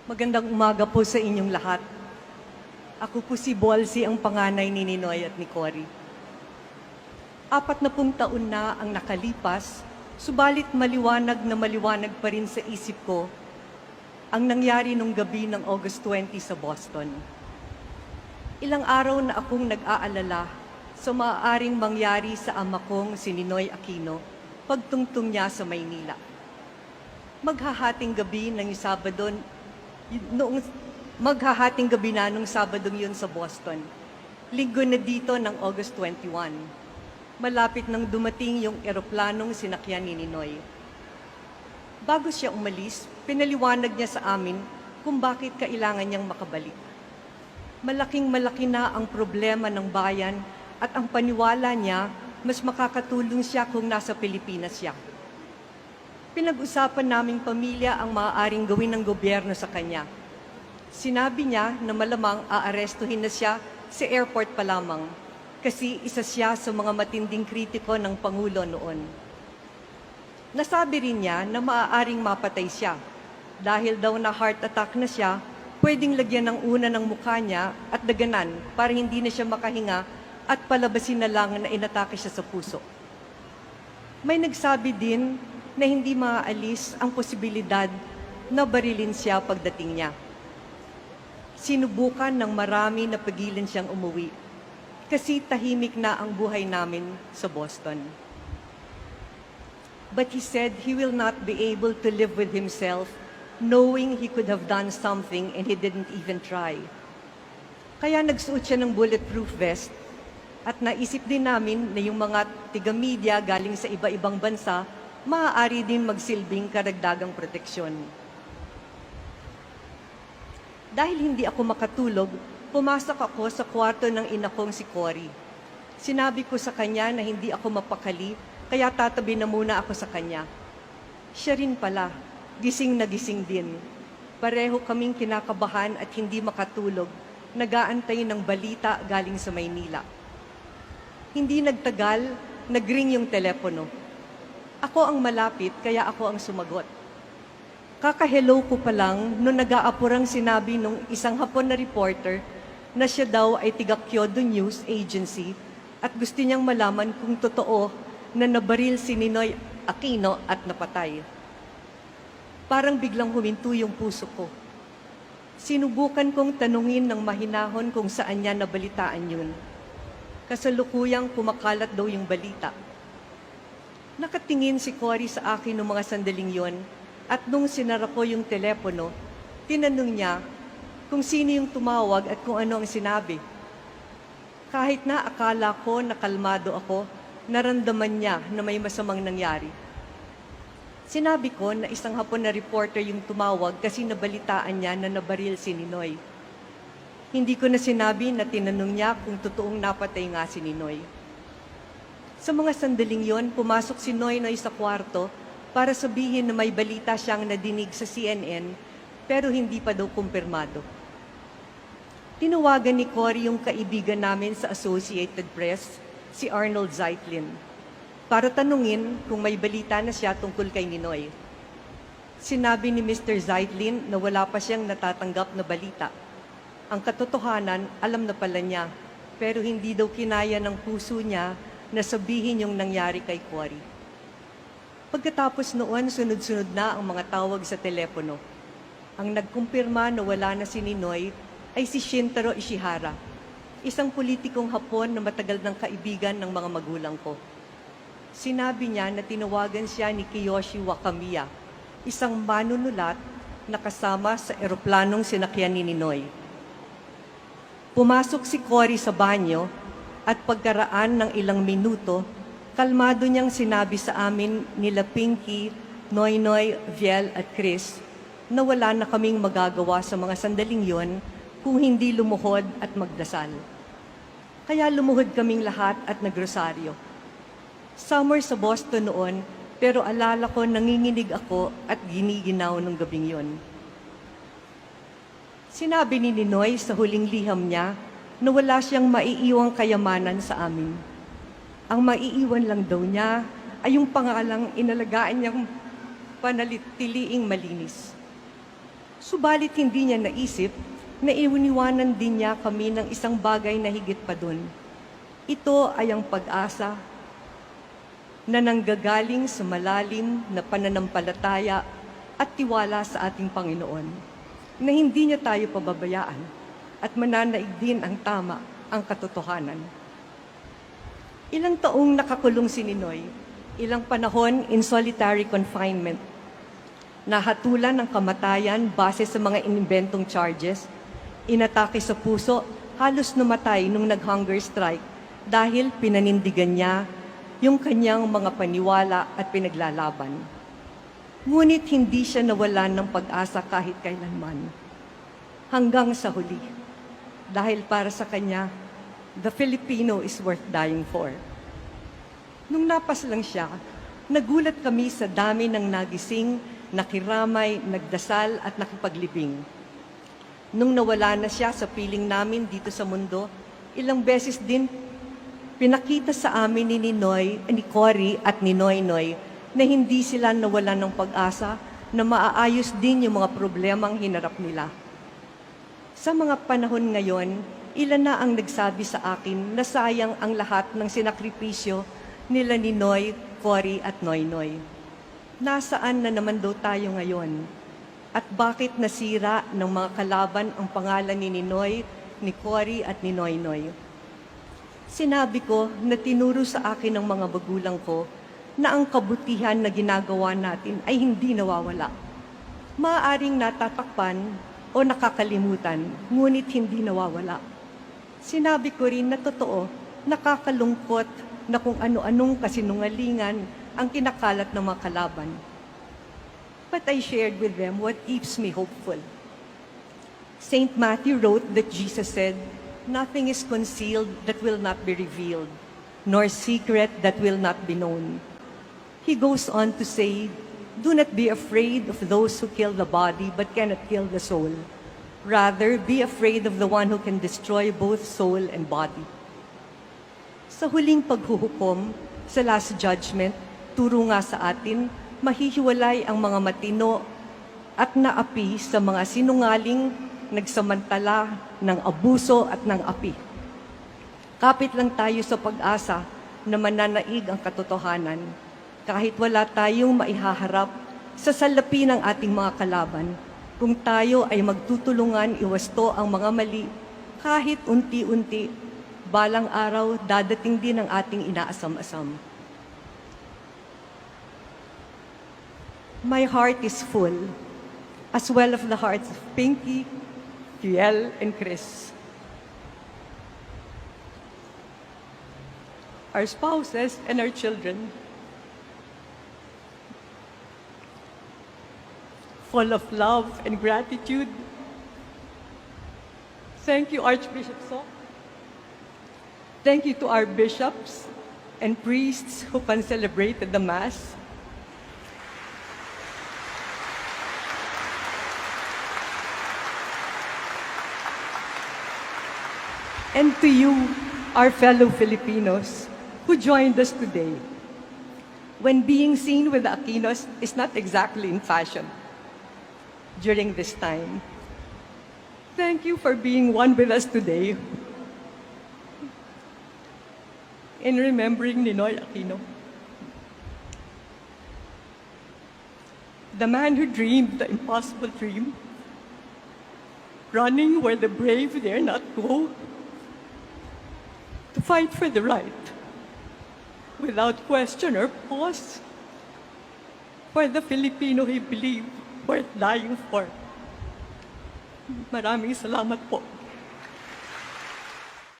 Magandang umaga po sa inyong lahat. Ako po si Bolsi, ang panganay ni Ninoy at ni Cory. 40 taon na ang nakalipas, subalit maliwanag na maliwanag pa rin sa isip ko ang nangyari nung gabi ng August 20 sa Boston. Ilang araw na akong nag-aalala sa maaaring mangyari sa ama kong si Ninoy Aquino pagtungtong niya sa Maynila. Maghahating gabi na nung Sabadong yun sa Boston. Linggo na dito ng August 21. Malapit nang dumating yung eroplanong sinakyan ni Ninoy. Bago siya umalis, pinaliwanag niya sa amin kung bakit kailangan niyang makabalik. Malaking-malaki na ang problema ng bayan at ang paniwala niya mas makakatulong siya kung nasa Pilipinas siya. Pinag-usapan naming pamilya ang maaaring gawin ng gobyerno sa kanya. Sinabi niya na malamang aarestuhin na siya sa airport pa lamang kasi isa siya sa mga matinding kritiko ng Pangulo noon. Nasabi rin niya na maaaring mapatay siya. Dahil daw na heart attack na siya, pwedeng lagyan ng una ng mukha niya at daganan para hindi na siya makahinga at palabasin na lang na inatake siya sa puso. May nagsabi din na hindi maaalis ang posibilidad na barilin siya pagdating niya. Sinubukan ng marami na pagilan siyang umuwi kasi tahimik na ang buhay namin sa Boston. But he said he will not be able to live with himself knowing he could have done something and he didn't even try. Kaya nagsuot siya ng bulletproof vest at naisip din namin na yung mga tiga-media galing sa iba-ibang bansa maaari din magsilbing karagdagang proteksyon. Dahil hindi ako makatulog, pumasok ako sa kwarto ng ina kong si Cory. Sinabi ko sa kanya na hindi ako mapakali, kaya tatabi na muna ako sa kanya. Siya rin pala, gising na gising din. Pareho kaming kinakabahan at hindi makatulog, nag-aantay ng balita galing sa Maynila. Hindi nagtagal, nag-ring yung telepono. Ako ang malapit, kaya ako ang sumagot. Kaka-hello ko pa lang noong nag-aapurang sinabi nung isang Hapon na reporter na siya daw ay tiga Kyodo News Agency at gusto niyang malaman kung totoo na nabaril si Ninoy Aquino at napatay. Parang biglang huminto yung puso ko. Sinubukan kong tanungin ng mahinahon kung saan niya nabalitaan yun. Kasalukuyang kumakalat daw yung balita. Nakatingin si Cory sa akin noong mga sandaling yon at nung sinara ko yung telepono, tinanong niya kung sino yung tumawag at kung ano ang sinabi. Kahit na akala ko na kalmado ako, naramdaman niya na may masamang nangyari. Sinabi ko na isang Hapon na reporter yung tumawag kasi nabalitaan niya na nabaril si Ninoy. Hindi ko na sinabi na tinanong niya kung totoong napatay nga si Ninoy. Sa mga sandaling yon, pumasok si Noynoy sa kwarto para sabihin na may balita siyang nadinig sa CNN pero hindi pa daw kumpirmado. Tinawagan ni Cory yung kaibigan namin sa Associated Press, si Arnold Zeitlin, para tanungin kung may balita na siya tungkol kay Ninoy. Sinabi ni Mr. Zeitlin na wala pa siyang natatanggap na balita. Ang katotohanan, alam na pala niya, pero hindi daw kinaya ng puso niya na sabihin yung nangyari kay Cory. Pagkatapos noon, sunod-sunod na ang mga tawag sa telepono. Ang nagkumpirma na wala na si Ninoy ay si Shintaro Ishihara, isang politikong Hapon na matagal ng kaibigan ng mga magulang ko. Sinabi niya na tinawagan siya ni Kiyoshi Wakamiya, isang manunulat na kasama sa eroplanong sinakyan ni Ninoy. Pumasok si Cory sa banyo at pagkaraan ng ilang minuto, kalmado niyang sinabi sa amin nila Pinky, Noynoy, Viel at Chris na wala na kaming magagawa sa mga sandaling yon kung hindi lumuhod at magdasal. Kaya lumuhod kaming lahat at nagrosaryo. Summer sa Boston noon, pero alala ko nanginginig ako at giniginaw ng gabing yon. Sinabi ni Ninoy sa huling liham niya na wala siyang maiiwang kayamanan sa amin. Ang maiiwan lang daw niya ay yung pangalang inalagaan niyang panalitiliing malinis. Subalit hindi niya naisip na iuniwanan din niya kami ng isang bagay na higit pa dun. Ito ay ang pag-asa na nanggagaling sa malalim na pananampalataya at tiwala sa ating Panginoon, na hindi niya tayo pababayaan at mananaig din ang tama, ang katotohanan. Ilang taong nakakulong si Ninoy, ilang panahon in solitary confinement, nahatulan ng kamatayan base sa mga inimbentong charges, inatake sa puso, halos namatay nung nag-hunger strike dahil pinanindigan niya yung kanyang mga paniwala at pinaglalaban. Ngunit hindi siya nawalan ng pag-asa kahit kailanman. Hanggang sa huli. Dahil para sa kanya, the Filipino is worth dying for. Nung napas lang siya, nagulat kami sa dami ng nagising, nakiramay, nagdasal at nakipaglibing. Nung nawala na siya sa piling namin dito sa mundo, ilang beses din pinakita sa amin ni Ninoy, ni Cory at ni Noynoy na hindi sila nawalan ng pag-asa na maaayos din yung mga problemang hinarap nila. Sa mga panahon ngayon, ilan na ang nagsabi sa akin na sayang ang lahat ng sinakripisyo nila Ninoy, Cory at Noynoy. Nasaan na naman daw tayo ngayon? At bakit nasira ng mga kalaban ang pangalan ni Ninoy, ni Cory at ni Noynoy? Sinabi ko na tinuro sa akin ng mga magulang ko na ang kabutihan na ginagawa natin ay hindi nawawala. Maaaring natatakpan o nakakalimutan, ngunit hindi nawawala. Sinabi ko rin na totoo, nakakalungkot na kung ano-anong kasinungalingan ang kinakalat ng mga kalaban. But I shared with them what keeps me hopeful. Saint Matthew wrote that Jesus said, "Nothing is concealed that will not be revealed, nor secret that will not be known." He goes on to say, "Do not be afraid of those who kill the body but cannot kill the soul. Rather, be afraid of the one who can destroy both soul and body." Sa huling paghuhukom, sa Last Judgment, turo nga sa atin, mahihiwalay ang mga matino at naapi sa mga sinungaling nagsamantala ng abuso at ng api. Kapit lang tayo sa pag-asa na mananaig ang katotohanan kahit wala tayong maihaharap sa salapi ng ating mga kalaban. Kung tayo ay magtutulungan iwasto ang mga mali, kahit unti-unti, balang araw dadating din ang ating inaasam-asam. My heart is full, as well of the hearts of Pinky, Kiel, and Chris. Our spouses and our children. Full of love and gratitude. Thank you, Archbishop Sok. Thank you to our bishops and priests who celebrated the Mass. And to you, our fellow Filipinos, who joined us today, when being seen with the Aquinos is not exactly in fashion during this time. Thank you for being one with us today in remembering Ninoy Aquino, the man who dreamed the impossible dream, running where the brave dare not go, to fight for the right, without question or pause, for the Filipino he believed worth dying for. Maraming salamat po.